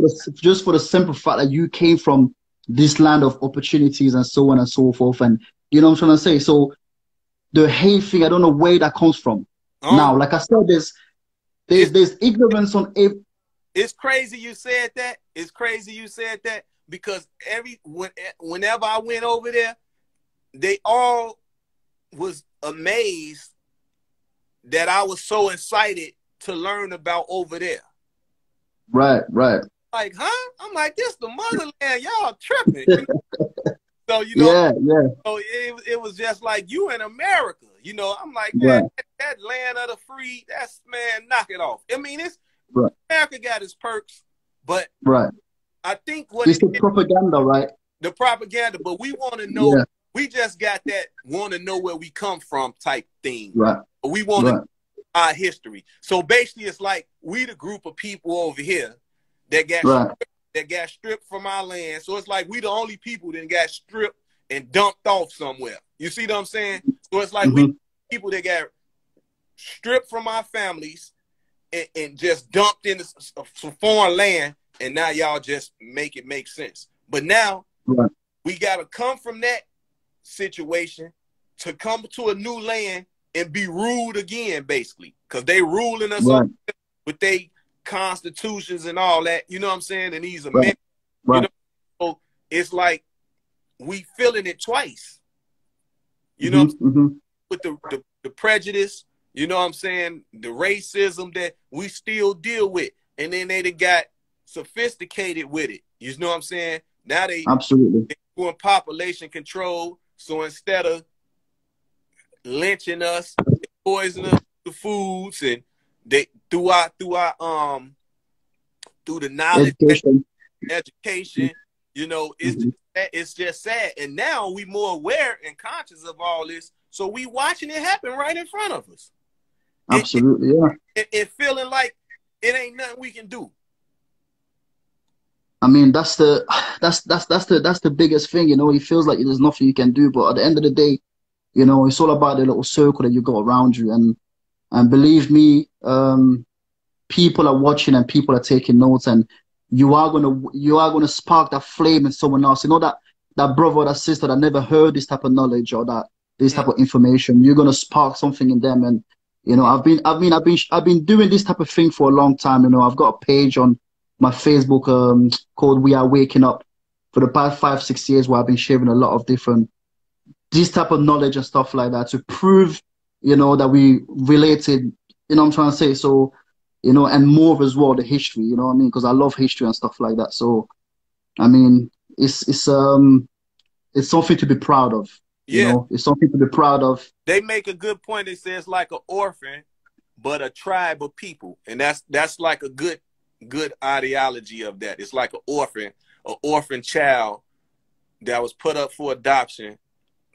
for the simple fact that you came from this land of opportunities and so on and so forth. And you know what I'm trying to say? So the hate thing, I don't know where that comes from. Now, like I said, there's ignorance on a. It's crazy you said that. It's crazy you said that because whenever I went over there, they all was amazed that I was so excited to learn about over there. Right. Like, huh? I'm like, this the motherland. Y'all tripping. So, Yeah. so it was just like you in America. I'm like, man, Right. that land of the free, that's, man, knock it off. I mean, Right. America got its perks, but Right. I think what It's the propaganda, right? the propaganda, but we want to know, Yeah. we just got that want to know where we come from type thing. Right. We want to know our history. So basically it's like we the group of people over here that got stripped from our land. So it's like we the only people that got stripped and dumped off somewhere. You see what I'm saying? So it's like we people that got stripped from our families and just dumped into some foreign land, and now y'all just make it make sense. But now we got to come from that situation to come to a new land and be ruled again, basically, because they ruling us up with their constitutions and all that. You know what I'm saying? And these amendments. So it's like we feeling it twice. You know, with the prejudice. You know what I'm saying? The racism that we still deal with. And then they got sophisticated with it. You know what I'm saying? Now they doing population control. So instead of lynching us, they poison us with the foods, and they through the knowledge education, it's just sad. And now we more aware and conscious of all this. So we watching it happen right in front of us. Absolutely, it feeling like it ain't nothing we can do. I mean, that's the biggest thing, It feels like there's nothing you can do, but at the end of the day, it's all about the little circle that you got around you, and believe me, people are watching and people are taking notes, and you are gonna spark that flame in someone else. That brother or that sister that never heard this type of knowledge or this type of information. You're gonna spark something in them, and I've been doing this type of thing for a long time. I've got a page on my Facebook called We Are Waking Up for the past 5-6 years, where I've been sharing a lot of this type of knowledge and stuff like that to prove, that we related, I'm trying to say. So, and more as well, the history, you know what I mean? Because I love history and stuff like that. So, I mean, it's something to be proud of. It's something to be proud of. They make a good point. They say it's like an orphan, but a tribe of people. And that's like a good ideology of that. It's like an orphan child that was put up for adoption,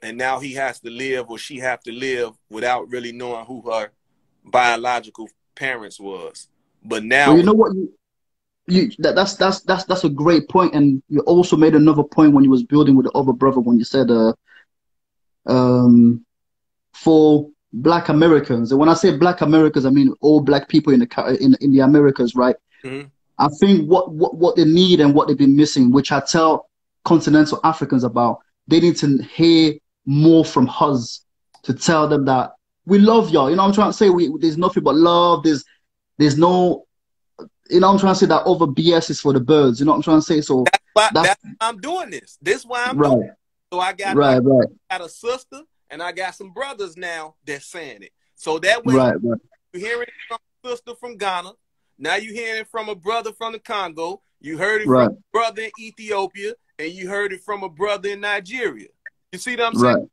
and now he has to live, or she have to live, without really knowing who her biological parents was. But But now, you know what? That's a great point, and you also made another point when you was building with the other brother when you said um for Black Americans, and when I say Black Americans, I mean all Black people in the Americas, right? mm-hmm. I think what they need and what they've been missing, which I tell continental Africans about, they need to hear more from us to tell them that we love y'all. You know what I'm trying to say? There's nothing but love. There's no, you know what I'm trying to say, that over BS is for the birds. You know what I'm trying to say? So That's why I'm doing this. This is why I'm doing right, it. So I got a sister and I got some brothers now that's saying it. So that way right. you hearing it from a sister from Ghana. Now you hearing it from a brother from the Congo. You heard it from a brother in Ethiopia, and you heard it from a brother in Nigeria. You see what I'm saying? Right.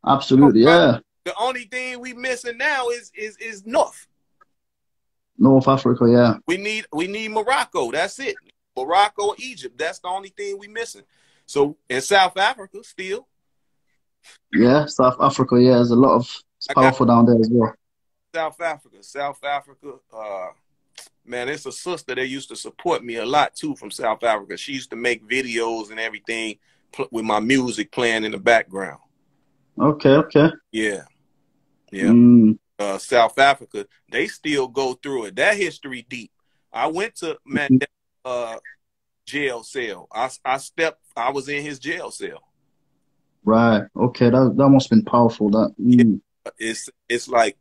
Absolutely, yeah. The only thing we missing now is North. North Africa, yeah. We need Morocco. That's it. Morocco, Egypt. That's the only thing we missing. So in South Africa, still. Yeah, South Africa, yeah. There's a lot of, it's powerful down there as well. South Africa. Man, it's a sister that used to support me a lot too from South Africa. She used to make videos and everything with my music playing in the background. Okay. Yeah. South Africa, they still go through it. That history deep. I went to Mandela jail cell. I was in his jail cell. Right. Okay. That must have been powerful. Yeah. It's like,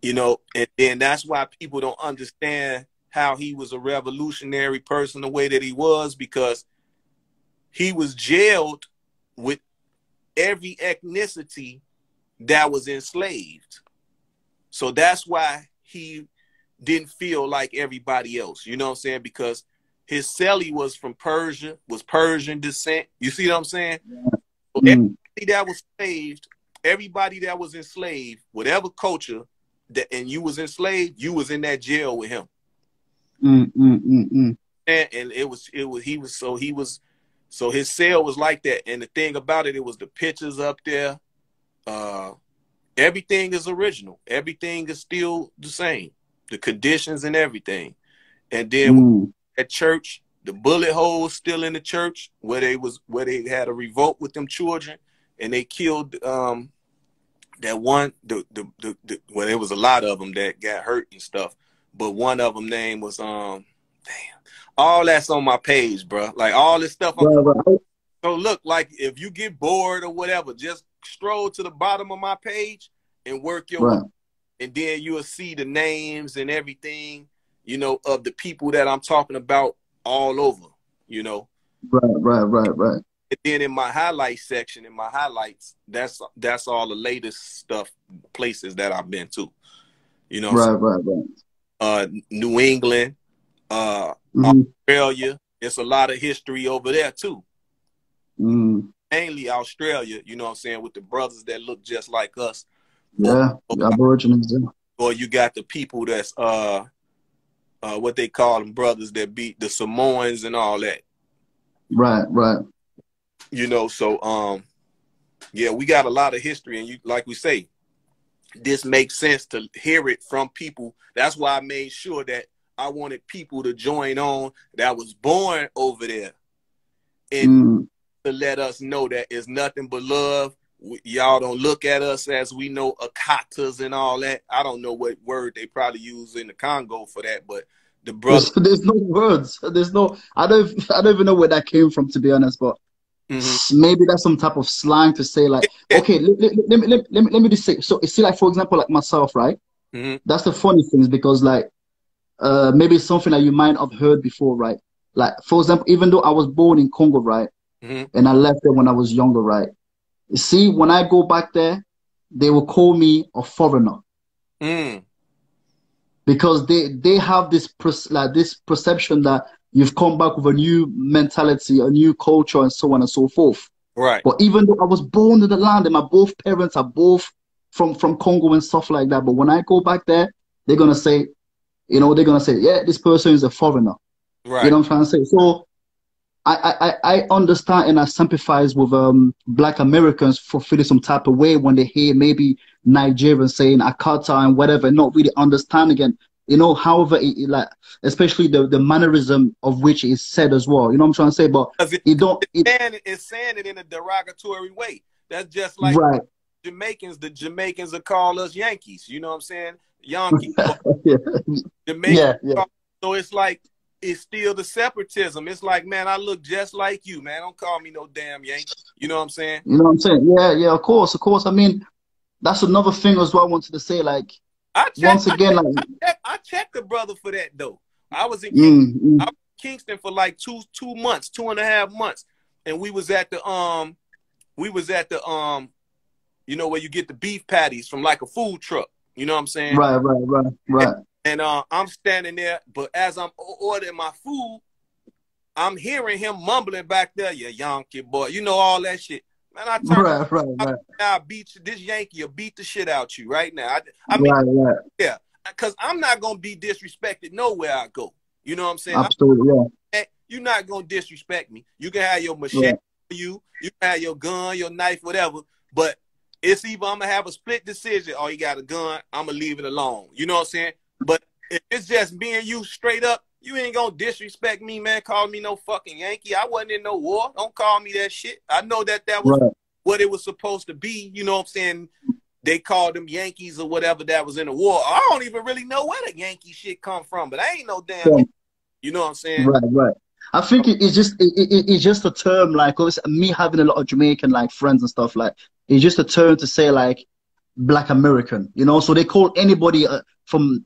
you know, and then that's why people don't understand how he was a revolutionary person the way that he was, because he was jailed with every ethnicity that was enslaved. So that's why he didn't feel like everybody else. You know what I'm saying? Because his cellie was from Persia, was Persian descent. You see what I'm saying? So everybody that was enslaved, whatever culture and you was enslaved, you was in that jail with him. And so his cell was like that. And the thing about it was the pictures up there. Everything is original. Everything is still the same. The conditions and everything. And then at church, the bullet holes still in the church where they had a revolt with them children, and they killed that one, well, there was a lot of them that got hurt and stuff, but one of them name was all that's on my page, bro. Like all this stuff. So look, like if you get bored or whatever, just stroll to the bottom of my page and work your way, and then you'll see the names and everything, you know, of the people that I'm talking about all over, you know. Right. And then in my highlight section, in my highlights, that's all the latest stuff, places that I've been to. You know, right. New England, Australia. It's a lot of history over there too. Mainly Australia, you know what I'm saying, with the brothers that look just like us. Yeah, the Aborigines. Yeah. Or you got the people that's what they call them, brothers that beat the Samoans and all that. Right. You know, so yeah, we got a lot of history, and you, like we say, this makes sense to hear it from people. That's why I made sure that I wanted people to join on that was born over there, and to let us know that it's nothing but love. Y'all don't look at us as we know akatas and all that. I don't know what word they probably use in the Congo for that, but the brother, there's no words. There's no. I don't even know where that came from, to be honest, but. Maybe that's some type of slang to say, like, okay, let me just say. So, see, like, for example, like myself, right? That's the funny thing, is because, like, maybe it's something that you might have heard before, right? Like, for example, even though I was born in Congo, right? And I left there when I was younger, right? You see, when I go back there, they will call me a foreigner. Because they have this perception that you've come back with a new mentality, a new culture, and so on and so forth. Right. But even though I was born in the land, and my both parents are both from Congo and stuff like that, but when I go back there, they're gonna say, yeah, this person is a foreigner. Right. You know what I'm trying to say? So I understand and I sympathize with Black Americans for feeling some type of way when they hear maybe Nigerians saying Akata and whatever, not really understanding it. You know, however, like especially the mannerism of which is said as well. You know what I'm trying to say? But it don't. It's saying it in a derogatory way. That's just like Right. Jamaicans. The Jamaicans will call us Yankees. You know what I'm saying? Yankee. Yeah. Jamaican. Yeah. So it's like it's still the separatism. It's like, man, I look just like you, man. Don't call me no damn Yankee. You know what I'm saying? You know what I'm saying? Yeah. Of course. I mean, that's another thing as well. I wanted to say, like, once again, I checked the brother for that though. I was in Kingston for like 2 months, 2.5 months, and we was at the you know, where you get the beef patties from like a food truck. You know what I'm saying? Right. And I'm standing there, but as I'm ordering my food, I'm hearing him mumbling back there, "You Yankee boy," you know, all that shit. Man, I turn right. I'll beat you. This Yankee will beat the shit out you right now. I mean, yeah, because I'm not gonna be disrespected nowhere I go. You know what I'm saying? Absolutely, yeah. You're not gonna disrespect me. You can have your machete, you can have your gun, your knife, whatever. But it's either I'm gonna have a split decision, or you got a gun, I'm gonna leave it alone. You know what I'm saying? But if it's just me and you straight up, you ain't gonna disrespect me, man. Call me no fucking Yankee. I wasn't in no war. Don't call me that shit. I know that was what it was supposed to be. You know what I'm saying? They called them Yankees or whatever that was in the war. I don't even really know where the Yankee shit come from, but I ain't no damn Yankee. You know what I'm saying? Right. I think it's just a term, like, me having a lot of Jamaican like friends and stuff, like, it's just a term to say like Black American, you know. So they call anybody from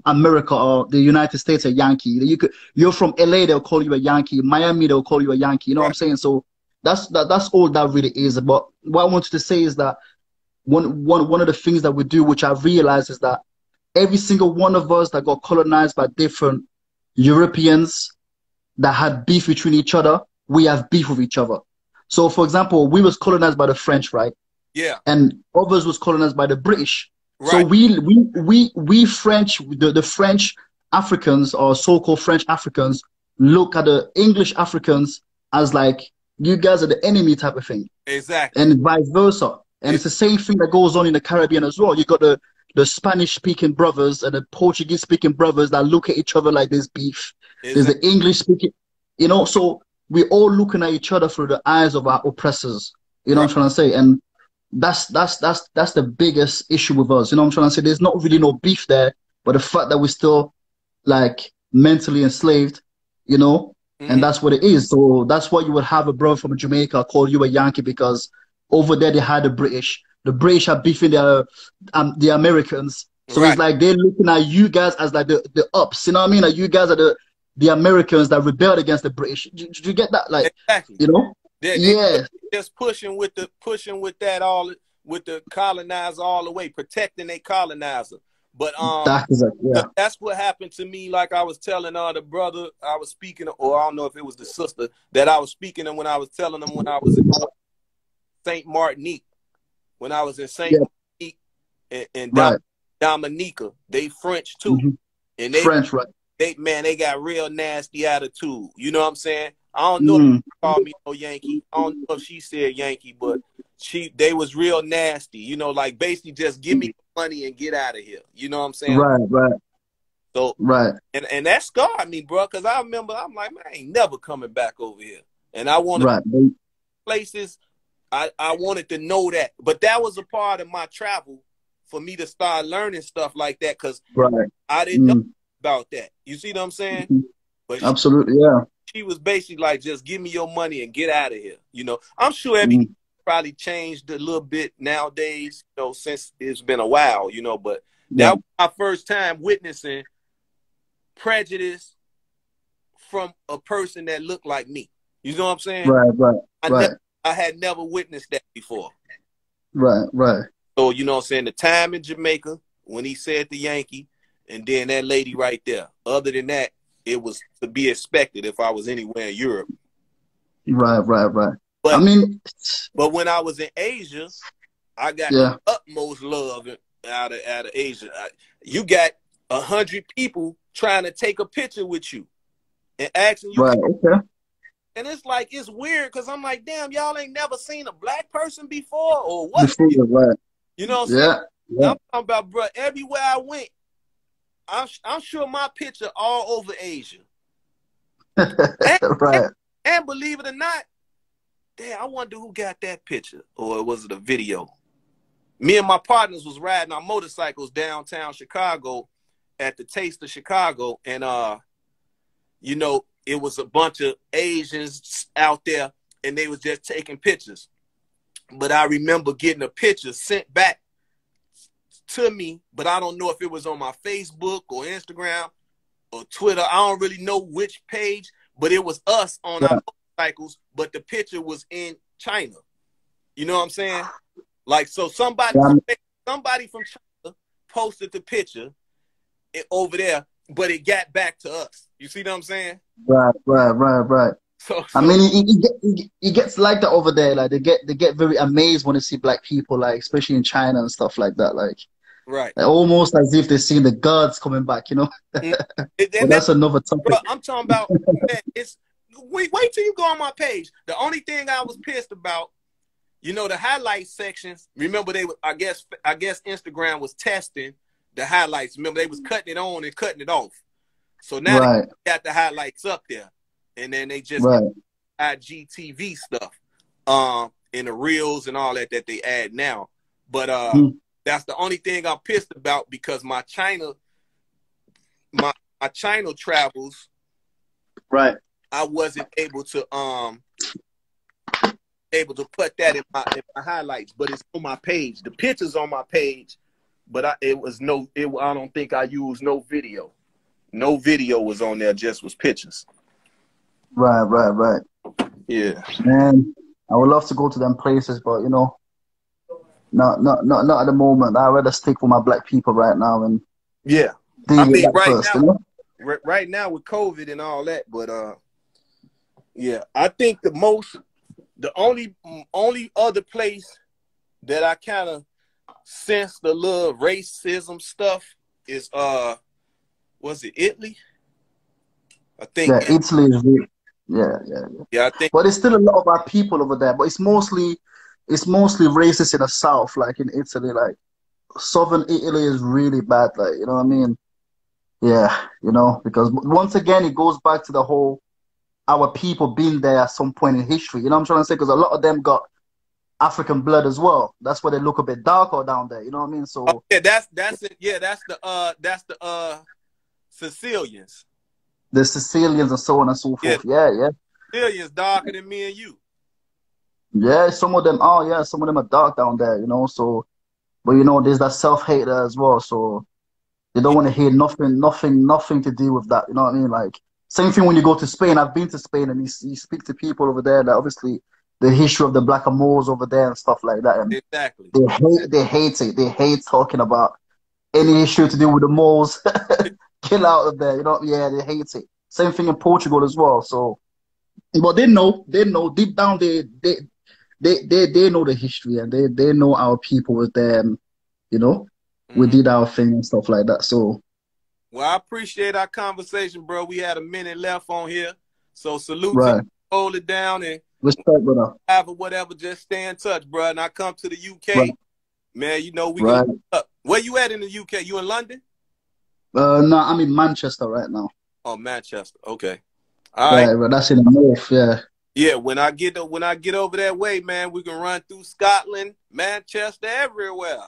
America or the United States a Yankee. You're from LA, they'll call you a Yankee. Miami, they'll call you a Yankee. You know what I'm saying? So that's all that really is. But what I wanted to say is that one of the things that we do, which I realize, is that every single one of us that got colonized by different Europeans that had beef between each other, we have beef with each other. So, for example, we was colonized by the French, right? Yeah. And others was colonized by the British. Right. So we French, the French Africans, or so-called French Africans, look at the English Africans as like, you guys are the enemy type of thing. Exactly. And vice versa. And it's the same thing that goes on in the Caribbean as well. You got the Spanish-speaking brothers and the Portuguese-speaking brothers that look at each other like there's beef. Exactly. There's the English-speaking, you know, so we're all looking at each other through the eyes of our oppressors. You know what I'm trying to say? And that's the biggest issue with us. You know what I'm trying to say? There's not really no beef there, but the fact that we're still like mentally enslaved, you know, and that's what it is. So that's why you would have a brother from Jamaica call you a Yankee, because over there they had the British. The British are beefing the Americans. So it's like they're looking at you guys as like the ups. You know what I mean? Like, you guys are the Americans that rebelled against the British. Did you get that? Like, exactly. You know? They just pushing with that all, with the colonizer all the way, protecting their colonizer. But that's what happened to me. Like I was telling the brother I was speaking, or I don't know if it was the sister that I was speaking to, when I was telling them when I was in Saint Martinique, when I was in Saint Martinique and Dominica, they French too, and they French, right? They got real nasty attitude. You know what I'm saying? I don't know if she called me no Yankee. I don't know if she said Yankee, but they was real nasty. You know, like basically just give me money and get out of here. You know what I'm saying? Right. So and that scarred me, bro, because I remember I'm like, man, I ain't never coming back over here. And I wanted places. I wanted to know that, but that was a part of my travel for me to start learning stuff like that, because I didn't know about that. You see what I'm saying? But absolutely, she was basically like, just give me your money and get out of here. You know, I'm sure everything probably changed a little bit nowadays, you know, since it's been a while, you know, but that was my first time witnessing prejudice from a person that looked like me. You know what I'm saying? Right. I had never witnessed that before. Right. So, you know what I'm saying, the time in Jamaica when he said the Yankee, and then that lady right there. Other than that, it was to be expected if I was anywhere in Europe. Right. But I mean, but when I was in Asia, I got the utmost love out of Asia. You got 100 people trying to take a picture with you and asking you, And it's like, it's weird because I'm like, damn, y'all ain't never seen a black person before or what? Before, right. You know what I'm saying? Yeah. Yeah. I'm talking about, bro, everywhere I went, I'm sure my picture all over Asia. And, Right. and believe it or not, damn, I wonder who got that picture. Or was it a video? Me and my partners was riding our motorcycles downtown Chicago at the Taste of Chicago. And, you know, it was a bunch of Asians out there and they was just taking pictures. But I remember getting a picture sent back to me, but I don't know if it was on my Facebook or Instagram or Twitter. I don't really know which page, but it was us on our motorcycles, but the picture was in China. You know what I'm saying? Like, so somebody from China posted the picture over there, but it got back to us. You see what I'm saying? Right. So I mean, it gets like that over there. Like they get very amazed when they see black people, like especially in China and stuff like that. Like, right, almost as if they're seeing the gods coming back. You know. But that's another topic. Bro, I'm talking about, man, wait till you go on my page. The only thing I was pissed about, you know, the highlight sections. Remember, I guess Instagram was testing the highlights. Remember, they was cutting it on and cutting it off. So now they got the highlights up there, and then they just got IGTV stuff, in the reels and all that they add now. But that's the only thing I'm pissed about because my China travels, right? I wasn't able to put that in my highlights, but it's on my page. The picture's on my page, but I don't think I used no video. No video was on there, just was pictures. Right. Yeah. Man, I would love to go to them places, but you know, not at the moment. I'd rather stick with my black people right now and yeah. deal with that right first, now, you know? Right now with COVID and all that, but yeah, I think the only other place that I kind of sense the little racism stuff is was it Italy? I think Italy is really, yeah, I think. But there's still a lot of our people over there, but it's mostly racist in the south, like in Italy. Like southern Italy is really bad, like, you know what I mean? Yeah, you know, because once again it goes back to the whole our people being there at some point in history. You know what I'm trying to say? Because a lot of them got African blood as well. That's why they look a bit darker down there. You know what I mean? So yeah, that's it. Yeah, that's the Sicilians. The Sicilians and so on and so forth. Yeah. Sicilians darker than me and you. Yeah, some of them are. Yeah, some of them are dark down there. You know, so but you know, there's that self-hate there as well. So they don't want to hear nothing to do with that. You know what I mean? Like same thing when you go to Spain. I've been to Spain and you speak to people over there that obviously the history of the black Moors over there and stuff like that. And exactly. They hate it. They hate talking about any issue to do with the Moors. Get out of there. You know? Yeah, they hate it. Same thing in Portugal as well. So, but they know deep down they know the history and they know our people was there. And, you know, we did our thing and stuff like that. So, well, I appreciate our conversation, bro. We had a minute left on here, so salute to you. Hold it down and respect, brother. Have or whatever, just stay in touch, bro. And I come to the UK, man. You know we can. Where you at in the UK? You in London? No, I'm in Manchester right now. Oh, Manchester. Okay. All right. But that's in the north. Yeah. Yeah. When I get over that way, man, we can run through Scotland, Manchester, everywhere.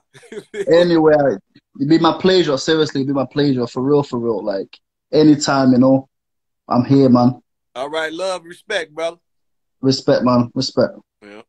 Anywhere. It'd be my pleasure. Seriously, it'd be my pleasure. For real. Like anytime, you know, I'm here, man. All right. Love, respect, brother. Respect, man. Respect. Yeah.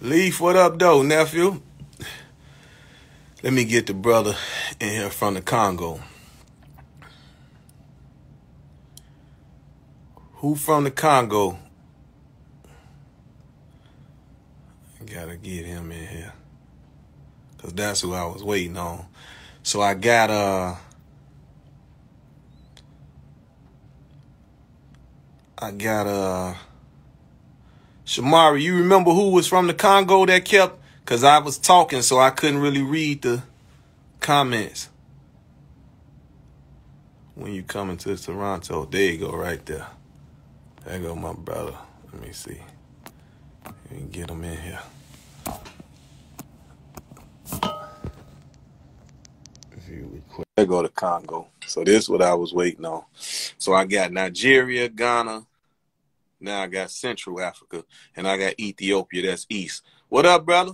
Leaf, what up, though, nephew? Let me get the brother in here from the Congo. Who from the Congo? Gotta get him in here. Cause that's who I was waiting on. So I got Shamari, you remember who was from the Congo that kept? Cause I was talking so I couldn't really read the comments. When you coming to Toronto, there you go right there. There go my brother. Let me see. Let me get him in here. There go to Kongo. So this is what I was waiting on. So I got Nigeria, Ghana. Now I got Central Africa. And I got Ethiopia. That's East. What up, brother?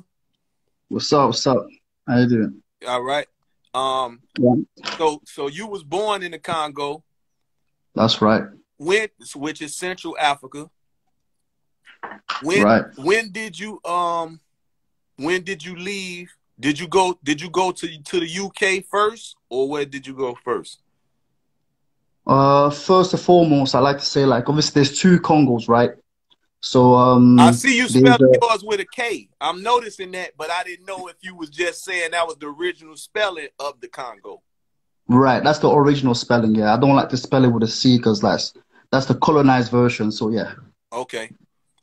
What's up? What's up? How you doing? All right. Yeah. So you was born in the Congo. That's right. Which is Central Africa. When did you leave? Did you go to the UK first, or where did you go first? First and foremost, I like to say, like, obviously there's two Congos, right? So I see you spelling yours with a K. I'm noticing that, but I didn't know if you was just saying that was the original spelling of the Congo. Right, that's the original spelling. Yeah, I don't like to spell it with a C because that's the colonized version. So yeah. Okay,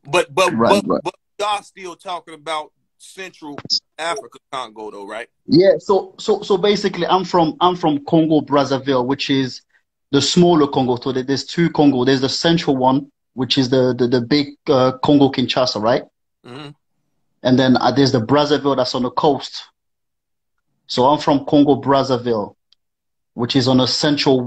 but right. y'all still talking about Central Africa, Congo, though, right? Yeah. So basically, I'm from Congo Brazzaville, which is the smaller Congo. So there's two Congo. There's the central one, which is the big Congo Kinshasa, right? Mm-hmm. And then there's the Brazzaville that's on the coast. So I'm from Congo Brazzaville, which is on the central